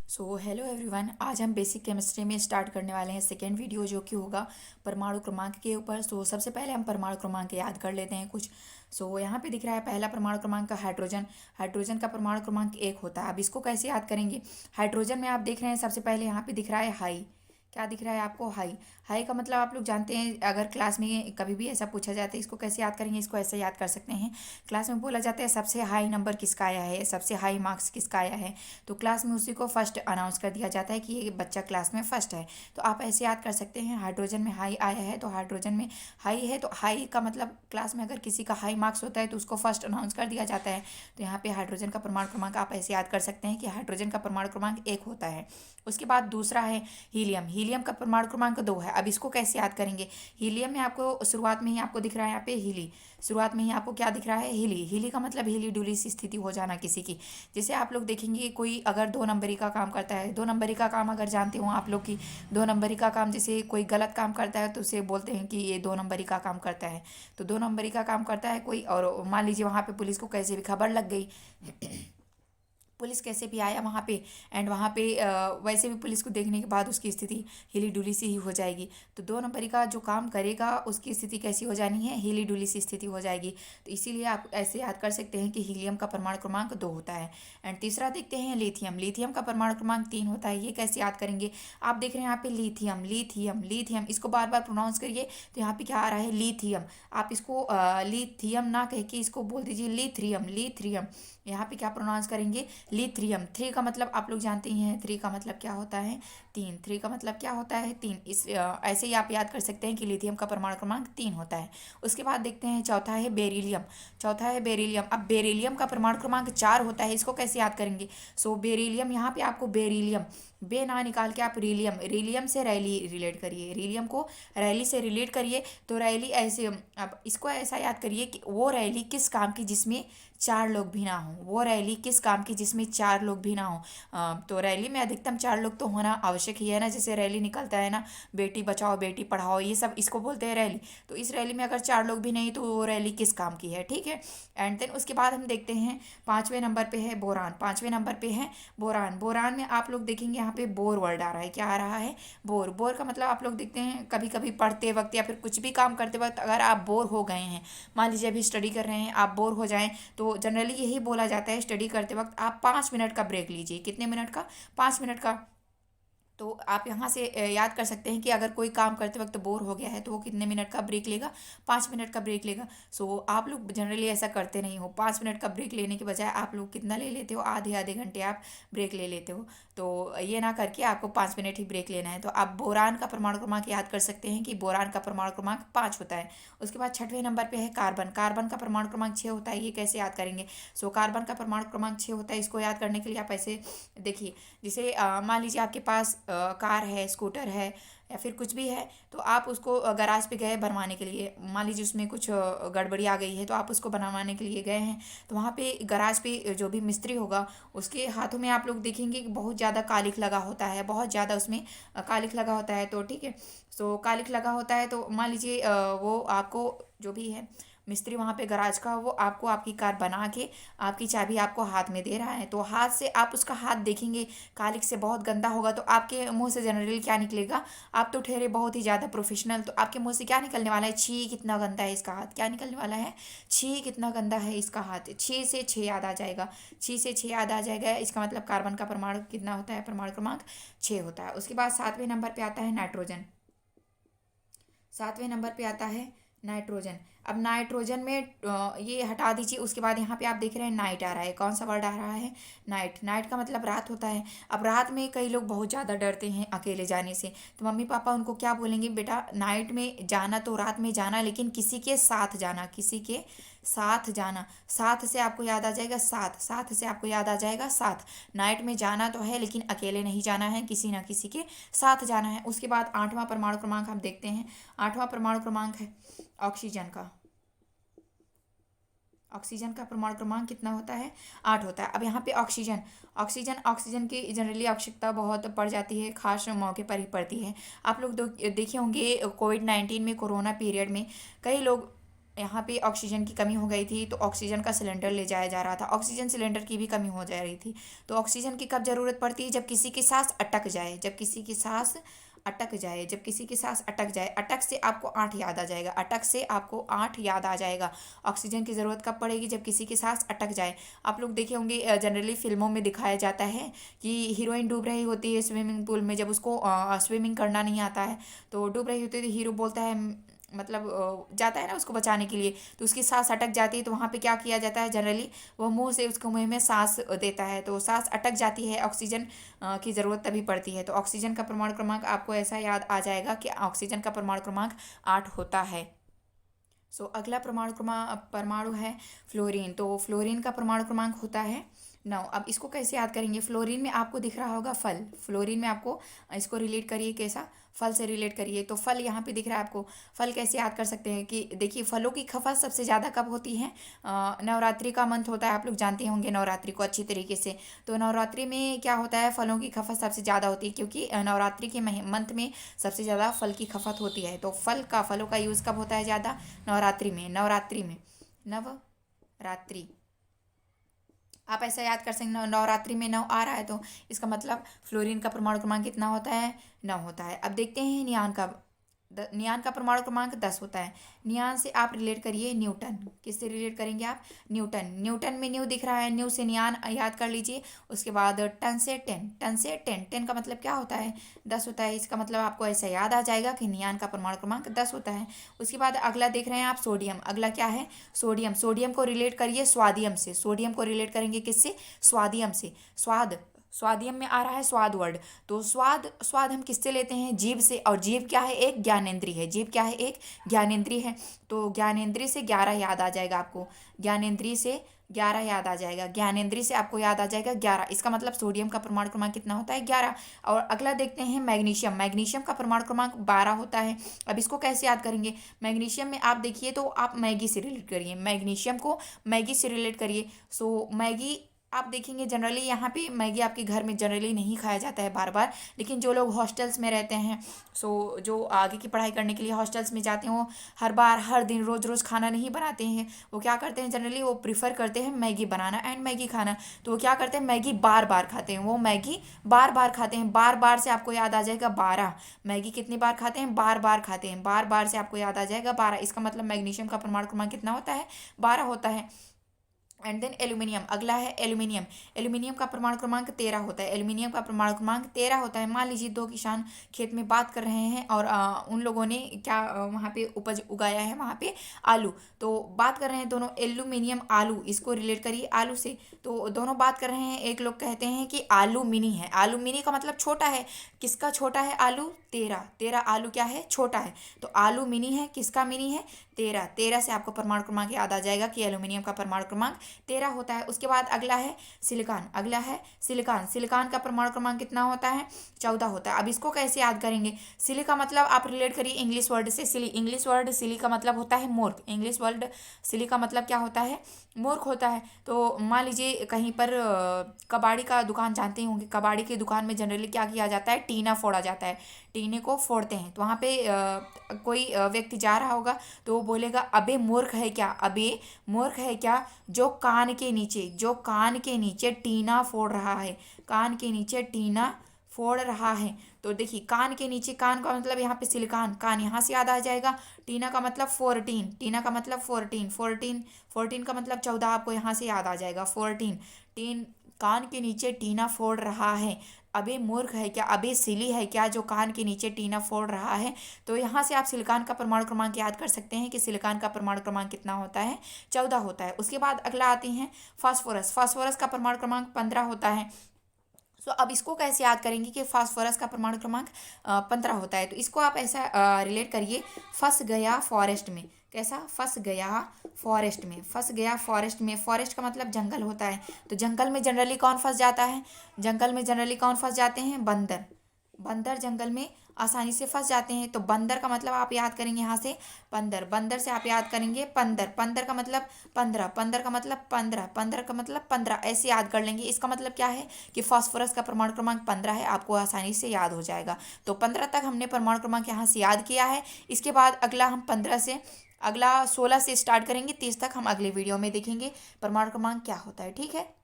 So hello everyone, आज हम basic chemistry में स्टार्ट करने वाले हैं सेकेंड वीडियो, जो कि होगा परमाणु क्रमांक के ऊपर। सबसे पहले हम परमाणु क्रमांक याद कर लेते हैं कुछ। यहाँ पे दिख रहा है पहला परमाणु क्रमांक का हाइड्रोजन। हाइड्रोजन का परमाणु क्रमांक 1 होता है। अब इसको कैसे याद करेंगे? हाइड्रोजन में आप देख रहे हैं सबसे पहले यहाँ पे दिख रहा है हाई। क्या दिख रहा है आपको? हाई। हाई का मतलब आप लोग जानते हैं, अगर क्लास में कभी भी ऐसा पूछा जाता है इसको कैसे याद करेंगे, इसको ऐसे याद कर सकते हैं। क्लास में बोला जाता है सबसे हाई नंबर किसका आया है, सबसे हाई मार्क्स किसका आया है, तो क्लास में उसी को फर्स्ट अनाउंस कर दिया जाता है कि ये बच्चा क्लास में फर्स्ट है। तो आप ऐसे याद कर सकते हैं, हाइड्रोजन में हाई आया है तो हाइड्रोजन में हाई है, तो हाई का मतलब क्लास में अगर किसी का हाई मार्क्स होता है तो उसको फर्स्ट अनाउंस कर दिया जाता है। तो यहाँ पे हाइड्रोजन का परमाणु क्रमांक आप ऐसे याद कर सकते हैं कि हाइड्रोजन का परमाणु क्रमांक 1 होता है। उसके बाद दूसरा है हीलियम। हीलियम का परमाणु क्रमांक 2 है। अब इसको कैसे याद करेंगे? हीलियम में आपको शुरुआत में ही आपको दिख रहा है यहाँ पे हीली। शुरुआत में ही आपको क्या दिख रहा है? हीली। हीली का मतलब हीली डुली सी स्थिति हो जाना किसी की। जैसे आप लोग देखेंगे कोई अगर 2 नंबरी का काम करता है, 2 नंबरी का काम अगर जानते हो आप लोग की, 2 नंबरी का काम, जैसे कोई गलत काम करता है तो उसे बोलते हैं कि ये 2 नंबरी का काम करता है। तो 2 नंबरी का काम करता है कोई, और मान लीजिए वहाँ पे पुलिस को कैसे भी खबर लग गई, पुलिस कैसे भी आया वहाँ पे, एंड वहाँ पे वैसे भी पुलिस को देखने के बाद उसकी स्थिति हिली डुली सी ही हो जाएगी। तो 2 नंबरी का जो काम करेगा उसकी स्थिति कैसी हो जानी है? हिली डुली सी स्थिति हो जाएगी। तो इसीलिए आप ऐसे याद कर सकते हैं कि हीलियम का परमाणु क्रमांक 2 होता है। एंड तीसरा देखते हैं लिथियम। लिथियम का परमाणु क्रमांक 3 होता है। ये कैसे याद करेंगे? आप देख रहे हैं यहाँ पे लिथियम लिथियम लिथियम, इसको बार बार प्रोनाउंस करिए। तो यहाँ पे क्या आ रहा है? लिथियम। आप इसको लिथियम ना कह के इसको बोल दीजिए लिथ्रियम लिथ्रियम। यहाँ पे क्या प्रोनाउंस करेंगे? लिथ्रियम। 3 का मतलब आप लोग जानते ही हैं, 3 का मतलब क्या होता है? 3। 3 का मतलब क्या होता है? 3। ऐसे ही आप याद कर सकते हैं कि लिथियम का परमाणु क्रमांक 3 होता है। उसके बाद देखते हैं चौथा है बेरिलियम। चौथा है बेरिलियम। अब बेरिलियम का परमाणु क्रमांक 4 होता है। इसको कैसे याद करेंगे? बेरिलियम, यहाँ पे आपको बेरिलियम, बे ना निकाल के आप रीलियम, रीलियम से रैली रिलेट करिए, रीलियम को रैली से रिलेट करिए। तो रैली ऐसे, अब इसको ऐसा याद करिए कि वो रैली किस काम की जिसमें 4 लोग भी ना हों, वो रैली किस काम की जिसमें 4 लोग भी ना हों। तो रैली में अधिकतम 4 लोग तो होना आवश्यक ही है ना। जैसे रैली निकलता है ना, बेटी बचाओ बेटी पढ़ाओ, ये सब इसको बोलते हैं रैली। तो इस रैली में अगर 4 लोग भी नहीं तो वो रैली किस काम की है? ठीक है। एंड देन उसके बाद हम देखते हैं 5वें नंबर पे है बोरान। 5वें नंबर पे है बोरान। बोरान में आप लोग देखेंगे यहाँ पे बोर वर्ड आ रहा है। क्या आ रहा है? बोर। बोर का मतलब आप लोग देखते हैं कभी कभी पढ़ते वक्त या फिर कुछ भी काम करते वक्त अगर आप बोर हो गए हैं, मान लीजिए अभी स्टडी कर रहे हैं, आप बोर हो जाएं, तो जनरली यही बोला जाता है स्टडी करते वक्त आप 5 मिनट का ब्रेक लीजिए। कितने मिनट का? 5 मिनट का। तो आप यहाँ से याद कर सकते हैं कि अगर कोई काम करते वक्त बोर हो गया है तो वो कितने मिनट का ब्रेक लेगा? 5 मिनट का ब्रेक लेगा। आप लोग जनरली ऐसा करते नहीं हो। 5 मिनट का ब्रेक लेने के बजाय आप लोग कितना ले लेते हो? आधे आधे घंटे आप ब्रेक ले लेते हो। तो ये ना करके आपको 5 मिनट ही ब्रेक लेना है। तो आप बोरान का परमाणु क्रमांक याद कर सकते हैं कि बोरान का परमाणु क्रमांक 5 होता है। उसके बाद 6वें नंबर पे है कार्बन। कार्बन का परमाणु क्रमांक 6 होता है। ये कैसे याद करेंगे? कार्बन का परमाणु क्रमांक 6 होता है। इसको याद करने के लिए आप ऐसे देखिए, जैसे मान लीजिए आपके पास कार है, स्कूटर है, या फिर कुछ भी है, तो आप उसको गराज पे गए बनवाने के लिए। मान लीजिए उसमें कुछ गड़बड़ी आ गई है तो आप उसको बनवाने के लिए गए हैं। तो वहाँ पे गराज पे जो भी मिस्त्री होगा उसके हाथों में आप लोग देखेंगे कि बहुत ज़्यादा कालिख लगा होता है, बहुत ज़्यादा उसमें कालिख लगा होता है। तो ठीक है, कालिख लगा होता है तो मान लीजिए वो आपको जो भी है मिस्त्री वहाँ पे गराज का, वो आपको आपकी कार बना के आपकी चाबी आपको हाथ में दे रहा है। तो हाथ से आप उसका हाथ देखेंगे, कालिख से बहुत गंदा होगा तो आपके मुंह से जनरली क्या निकलेगा? आप तो ठहरे बहुत ही ज़्यादा प्रोफेशनल, तो आपके मुंह से क्या निकलने वाला है? छी कितना गंदा है इसका हाथ। क्या निकलने वाला है? छी कितना गंदा है इसका हाथ। छी से 6 याद आ जाएगा। छी से 6 याद आ जाएगा। इसका मतलब कार्बन का परमाणु कितना होता है? परमाणु क्रमांक 6 होता है। उसके बाद 7वें नंबर पे आता है नाइट्रोजन। 7वें नंबर पे आता है नाइट्रोजन। अब नाइट्रोजन में ये हटा दीजिए। उसके बाद यहाँ पे आप देख रहे हैं नाइट आ रहा है। कौन सा वर्ड आ रहा है? नाइट। नाइट का मतलब रात होता है। अब रात में कई लोग बहुत ज़्यादा डरते हैं अकेले जाने से, तो मम्मी पापा उनको क्या बोलेंगे? बेटा नाइट में जाना तो रात में जाना, लेकिन किसी के साथ जाना, किसी के साथ जाना। साथ से आपको याद आ जाएगा साथ, साथ से आपको याद आ जाएगा साथ। नाइट में जाना तो है लेकिन अकेले नहीं जाना है, किसी ना किसी के साथ जाना है। उसके बाद 8वां परमाणु क्रमांक हम देखते हैं। 8वां परमाणु क्रमांक है ऑक्सीजन का। ऑक्सीजन का परमाणु क्रमांक कितना होता है? 8 होता है। अब यहाँ पे ऑक्सीजन, ऑक्सीजन ऑक्सीजन की जनरली आवश्यकता बहुत पड़ जाती है, खास मौके पर ही पड़ती है। आप लोग देखे होंगे कोविड 19 में, कोरोना पीरियड में कई लोग यहाँ पे ऑक्सीजन की कमी हो गई थी, तो ऑक्सीजन का सिलेंडर ले जाया जा रहा था, ऑक्सीजन सिलेंडर की भी कमी हो जा रही थी। तो ऑक्सीजन की कब ज़रूरत पड़ती है? जब किसी की सांस अटक जाए, जब किसी की सांस अटक जाए, जब किसी की सांस अटक जाए। अटक से आपको 8 याद आ जाएगा, अटक से आपको 8 याद आ जाएगा। ऑक्सीजन की ज़रूरत कब पड़ेगी? जब किसी की सांस अटक जाए। आप लोग देखे होंगे जनरली फिल्मों में दिखाया जाता है कि हीरोइन डूब रही होती है स्विमिंग पूल में, जब उसको स्विमिंग करना नहीं आता है, तो डूब रही होती है, तो हीरो बोलता है, मतलब जाता है ना उसको बचाने के लिए, तो उसकी सांस अटक जाती है, तो वहाँ पे क्या किया जाता है जनरली, वो मुंह से उसको मुंह में सांस देता है, तो सांस अटक जाती है, ऑक्सीजन की ज़रूरत तभी पड़ती है। तो ऑक्सीजन का परमाणु क्रमांक आपको ऐसा याद आ जाएगा कि ऑक्सीजन का परमाणु क्रमांक 8 होता है। अगला परमाणु है फ्लोरीन। तो फ्लोरीन का परमाणु क्रमांक होता है 9। अब इसको कैसे याद करेंगे? फ्लोरीन में आपको दिख रहा होगा फल, फ्लोरीन में आपको इसको रिलेट करिए, कैसा? फल से रिलेट करिए। तो फल यहाँ पे दिख रहा है आपको, फल कैसे याद कर सकते हैं कि देखिए फलों की खपत सबसे ज़्यादा कब होती है? नवरात्रि का मंथ होता है, आप लोग जानते होंगे नवरात्रि को अच्छी तरीके से। तो नवरात्रि में क्या होता है, फलों की खपत सबसे ज़्यादा होती है, क्योंकि नवरात्रि के मंथ में सबसे ज़्यादा फल की खपत होती है। तो फलों का यूज़ कब होता है ज़्यादा? नवरात्रि में, नवरात्रि। आप ऐसा याद कर सकते हैं, नवरात्रि में 9 आ रहा है, तो इसका मतलब फ्लोरीन का परमाणु क्रमांक कितना होता है? 9 होता है। अब देखते हैं नियान का परमाणु क्रमांक 10 होता है। नियान से आप रिलेट करिए न्यूटन। किससे रिलेट करेंगे आप? न्यूटन में न्यू दिख रहा है, न्यू से नियान याद कर लीजिए। उसके बाद टन से टेन का मतलब क्या होता है? 10 होता है। इसका मतलब आपको ऐसा याद आ जाएगा कि नियान का परमाणु क्रमांक 10 होता है। उसके बाद अगला देख रहे हैं आप, सोडियम। अगला क्या है? सोडियम को रिलेट करिए स्वादियम से। सोडियम को रिलेट करेंगे किससे? स्वादियम से। स्वादियम में आ रहा है स्वाद वर्ड। तो स्वाद हम किससे लेते हैं? जीभ से। और जीभ क्या है? एक ज्ञानेंद्रिय है। जीभ क्या है? एक ज्ञानेंद्रिय है। तो ज्ञानेंद्रिय से 11 याद आ जाएगा आपको। ज्ञानेंद्रिय से 11 याद आ जाएगा। ज्ञानेंद्रिय से आपको याद आ जाएगा 11। इसका मतलब सोडियम का परमाणु क्रमांक कितना होता है? 11। और अगला देखते हैं मैग्नीशियम। मैग्नीशियम का परमाणु क्रमांक 12 होता है। अब इसको कैसे याद करेंगे? मैग्नीशियम में आप देखिए तो आप मैगी से रिलेट करिए, मैग्नीशियम को मैगी से रिलेट करिए। मैगी आप देखेंगे जनरली यहाँ पे मैगी आपके घर में जनरली नहीं खाया जाता है बार बार, लेकिन जो लोग हॉस्टल्स में रहते हैं, जो आगे की पढ़ाई करने के लिए हॉस्टल्स में जाते हैं, वो हर दिन रोज़ रोज़ खाना नहीं बनाते हैं। वो क्या करते हैं जनरली, वो प्रिफर करते हैं मैगी बनाना एंड मैगी खाना। तो वो क्या करते हैं, मैगी बार बार खाते हैं। वो मैगी बार बार खाते हैं। बार बार से आपको याद आ जाएगा 12। मैगी कितनी बार खाते हैं? बार बार खाते हैं। बार बार से आपको याद आ जाएगा 12। इसका मतलब मैग्नीशियम का परमाणु क्रमांक कितना होता है? 12 होता है। And then aluminium. अगला है एल्यूमिनियम। एल्यूमिनियम का परमाणु क्रमांक 13 होता है। एल्यूमिनियम का परमाणु क्रमांक 13 होता है। मान लीजिए 2 किसान खेत में बात कर रहे हैं, और उन लोगों ने क्या वहाँ पे उपज उगाया है, वहाँ पे आलू। तो बात कर रहे हैं दोनों, एल्यूमिनियम आलू, इसको रिलेट करिए आलू से। तो दोनों बात कर रहे हैं, एक लोग कहते हैं कि आलू मिनी है। आलू मिनी का मतलब छोटा है। किसका छोटा है? आलू 13 आलू क्या है? छोटा है। तो आलू मिनी है, किसका मिनी है? 13 से आपको परमाणु क्रमांक याद आ जाएगा कि एल्यूमिनियम का परमाणु क्रमांक 13 होता है। उसके बाद अगला है सिलिकॉन। अगला है सिलिकॉन। सिलिकॉन का परमाणु क्रमांक कितना होता है? 14 होता है। अब इसको कैसे याद करेंगे? सिली का मतलब आप रिलेट करिए इंग्लिश वर्ड से। इंग्लिश वर्ड सिली का मतलब होता है मूर्ख। इंग्लिश वर्ड सिली का मतलब क्या होता है? मूर्ख होता है। तो मान लीजिए कहीं पर कबाड़ी का दुकान जानते होंगे, कबाड़ी की दुकान में जनरली क्या किया जाता है? टीना फोड़ा जाता है। टीने को फोड़ते हैं, तो वहाँ पे कोई व्यक्ति जा रहा होगा, तो वो बोलेगा, अबे मूर्ख है क्या? अबे मूर्ख है क्या, जो कान के नीचे टीना फोड़ रहा है। कान के नीचे टीना फोड़ रहा है। तो देखिए कान के नीचे, कान का मतलब यहाँ पे सिलिकॉन, कान यहाँ से याद आ जाएगा। टीना का मतलब 14, टीना का मतलब 14 का मतलब 14 आपको यहाँ से याद आ जाएगा। 14 कान के नीचे टीना फोड़ रहा है। अबे मूर्ख है क्या, अबे सिली है क्या, जो कान के नीचे टीना फोड़ रहा है। तो यहाँ से आप सिलिकॉन का परमाणु क्रमांक याद कर सकते हैं कि सिलिकॉन का परमाणु क्रमांक कितना होता है? 14 होता है। उसके बाद अगला आती हैं फास्फोरस। फास्फोरस का परमाणु क्रमांक 15 होता है। अब इसको कैसे याद करेंगे कि फास्फोरस का परमाणु क्रमांक 15 होता है? तो इसको आप ऐसा रिलेट करिए, फंस गया फॉरेस्ट में। कैसा? फंस गया फॉरेस्ट में। फंस गया फॉरेस्ट में। फॉरेस्ट का मतलब जंगल होता है। तो जंगल में जनरली कौन फंस जाता है? जंगल में जनरली कौन फंस जाते हैं? बंदर। बंदर जंगल में आसानी से फंस जाते हैं। तो बंदर का मतलब आप याद करेंगे यहाँ से बंदर से आप याद करेंगे पंदर का मतलब 15, का मतलब 15 का मतलब 15, ऐसे याद कर लेंगे। इसका मतलब क्या है कि फास्फोरस का परमाणु क्रमांक 15 है, आपको आसानी से याद हो जाएगा। तो 15 तक हमने परमाणु क्रमांक यहाँ से याद किया है। इसके बाद अगला हम 15 से अगला 16 से स्टार्ट करेंगे, 30 तक हम अगले वीडियो में देखेंगे परमाणु क्रमांक क्या होता है। ठीक है।